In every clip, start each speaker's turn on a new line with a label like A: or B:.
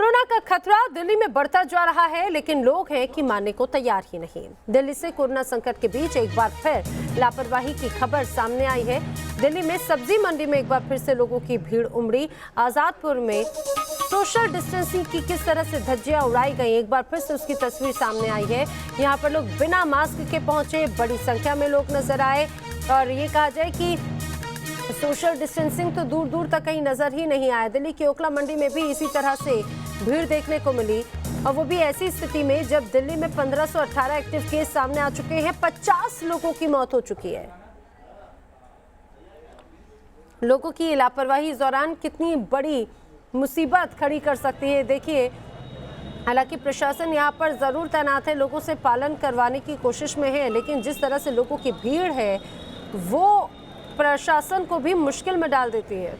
A: Corona का खतरा दिल्ली में बढ़ता जा रहा है, लेकिन लोग हैं कि मानने को तैयार ही नहीं। दिल्ली से कोरोना संकट के बीच एक बार फिर लापरवाही की खबर सामने आई है। दिल्ली में सब्जी मंडी में एक बार फिर से लोगों की भीड़ उमड़ी। आजादपुर में सोशल डिस्टेंसिंग की किस तरह से धज्जियां उड़ाई गई, एक बार फिर से उसकी तस्वीर सामने आई है। यहाँ पर लोग बिना मास्क के पहुंचे, बड़ी संख्या में लोग नजर आए और ये कहा जाए कि सोशल डिस्टेंसिंग तो दूर दूर तक कहीं नजर ही नहीं आया। दिल्ली की ओखला मंडी में भी इसी तरह से भीड़ देखने को मिली और वो भी ऐसी स्थिति में जब दिल्ली में 1518 एक्टिव केस सामने आ चुके हैं, 50 लोगों की मौत हो चुकी है। लोगों की लापरवाही इस दौरान कितनी बड़ी मुसीबत खड़ी कर सकती है, देखिए। हालांकि प्रशासन यहाँ पर जरूर तैनात है, लोगों से पालन करवाने की कोशिश में है, लेकिन जिस तरह से लोगों की भीड़ है वो प्रशासन को भी मुश्किल में डाल देती है।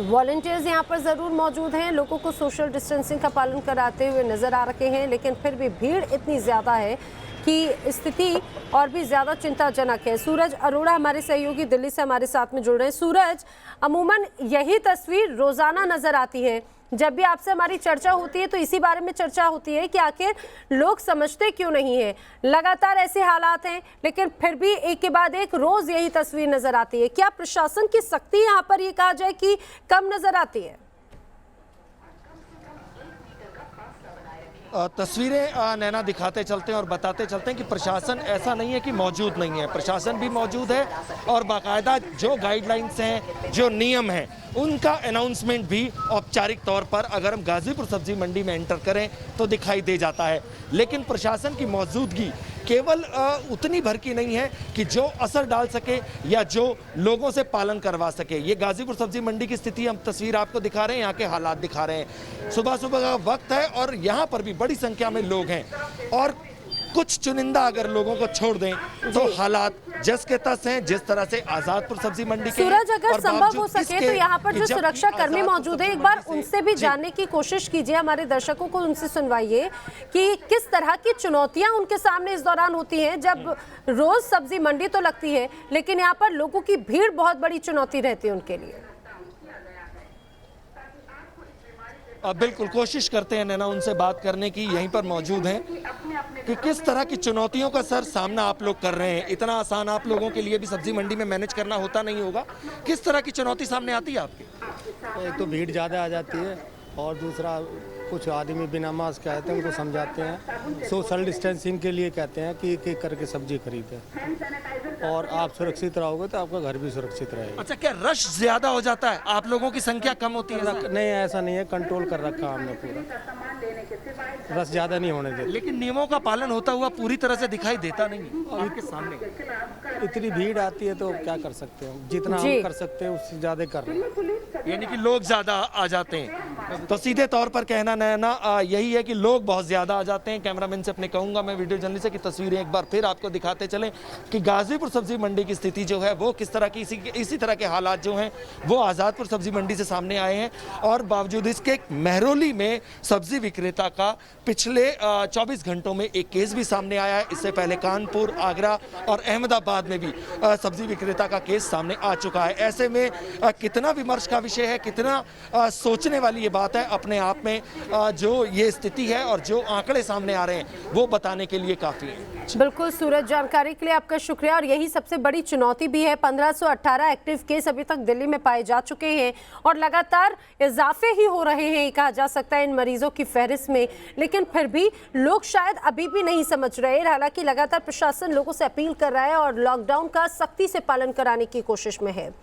A: वॉलंटियर्स यहाँ पर जरूर मौजूद हैं, लोगों को सोशल डिस्टेंसिंग का पालन कराते हुए नजर आ रखे हैं, लेकिन फिर भी भीड़ इतनी ज्यादा है कि स्थिति और भी ज्यादा चिंताजनक है। सूरज अरोड़ा हमारे सहयोगी दिल्ली से हमारे साथ में जुड़ रहे हैं। सूरज, अमूमन यही तस्वीर रोजाना नजर आती है, जब भी आपसे हमारी चर्चा होती है तो इसी बारे में चर्चा होती है कि आखिर लोग समझते क्यों नहीं है। लगातार ऐसे हालात हैं, लेकिन फिर भी एक के बाद एक रोज यही तस्वीर नजर आती है। क्या प्रशासन की सख्ती यहाँ पर ये कहा जाए कि कम नजर आती है?
B: तस्वीरें नैना दिखाते चलते हैं और बताते चलते हैं कि प्रशासन ऐसा नहीं है कि मौजूद नहीं है, प्रशासन भी मौजूद है और बाकायदा जो गाइडलाइंस हैं, जो नियम हैं, उनका अनाउंसमेंट भी औपचारिक तौर पर अगर हम गाजीपुर सब्जी मंडी में एंटर करें तो दिखाई दे जाता है। लेकिन प्रशासन की मौजूदगी केवल उतनी भर की नहीं है कि जो असर डाल सके या जो लोगों से पालन करवा सके। ये गाजीपुर सब्जी मंडी की स्थिति हम तस्वीर आपको दिखा रहे हैं, यहाँ के हालात दिखा रहे हैं। सुबह सुबह का वक्त है और यहाँ पर भी बड़ी संख्या में लोग हैं और कुछ चुनिंदा अगर लोगों को छोड़ दें तो हालात जस के तस हैं, जिस तरह से आजादपुर सब्जी मंडी के।
A: सूरज, अगर संभव हो सके तो यहाँ पर जो सुरक्षा कर्मी मौजूद है, एक बार उनसे भी जानने की कोशिश कीजिए, हमारे दर्शकों को उनसे सुनवाइए कि किस तरह की चुनौतियां उनके सामने इस दौरान होती हैं। जब रोज सब्जी मंडी तो लगती है, लेकिन यहाँ पर लोगों की भीड़ बहुत बड़ी चुनौती रहती है उनके लिए।
B: बिल्कुल कोशिश करते हैं नैना उनसे बात करने की, यहीं पर मौजूद हैं, कि किस तरह की चुनौतियों का सर सामना आप लोग कर रहे हैं। इतना आसान आप लोगों के लिए भी सब्जी मंडी में मैनेज करना होता नहीं होगा, किस तरह की चुनौती सामने आती है आपकी?
C: एक तो भीड़ ज़्यादा आ जाती है और दूसरा कुछ आदमी बिना मास्क के आते हैं, उनको समझाते हैं, सोशल डिस्टेंसिंग के लिए कहते हैं कि एक करके सब्जी खरीदें और आप सुरक्षित रहोगे तो आपका घर भी सुरक्षित रहेगा।
B: अच्छा, क्या रश ज्यादा हो जाता है? आप लोगों की संख्या कम होती है?
C: नहीं, ऐसा नहीं है, कंट्रोल कर रखा हमने पूरा, रश ज़्यादा नहीं होने देते।
B: लेकिन नियमों का पालन होता हुआ पूरी तरह से दिखाई देता नहीं आपके सामने।
C: इतनी भीड़ आती है तो क्या कर सकते हैं, जितना हम कर सकते हैं उससे ज़्यादा कर रहे हैं,
B: यानी कि लोग ज्यादा आ जाते हैं। तो सीधे तौर पर कहना नैना यही है कि लोग बहुत ज्यादा आ जाते हैं। कैमरामैन से अपने कहूंगा मैं, वीडियो जर्नलिस्ट, की तस्वीरें एक बार फिर आपको दिखाते चलें कि गाजीपुर सब्जी मंडी की स्थिति जो है वो किस तरह की, इसी तरह के हालात जो हैं वो आजादपुर सब्जी मंडी से सामने आए हैं। और बावजूद इसके महरौली में सब्जी विक्रेता का पिछले 24 घंटों में एक केस भी सामने आया है। इससे पहले कानपुर, आगरा और अहमदाबाद में भी सब्जी विक्रेता का केस सामने आ चुका है। ऐसे में कितना विमर्श का विषय है, कितना सोचने वाली ये बात है अपने आप में, जो ये स्थिति है और जो आंकड़े सामने आ रहे हैं वो बताने के लिए काफी है।
A: बिल्कुल सूरज, जानकारी के लिए आपका शुक्रिया। और यही सबसे बड़ी चुनौती भी है, 1518 एक्टिव केस अभी तक दिल्ली में पाए जा चुके हैं और लगातार इजाफे ही हो रहे हैं, कहा जा सकता है, इन मरीजों की फहरिस्त में। लेकिन फिर भी लोग शायद अभी भी नहीं समझ रहे। हालांकि लगातार प्रशासन लोगों से अपील कर रहा है और लॉकडाउन का सख्ती से पालन कराने की कोशिश में है।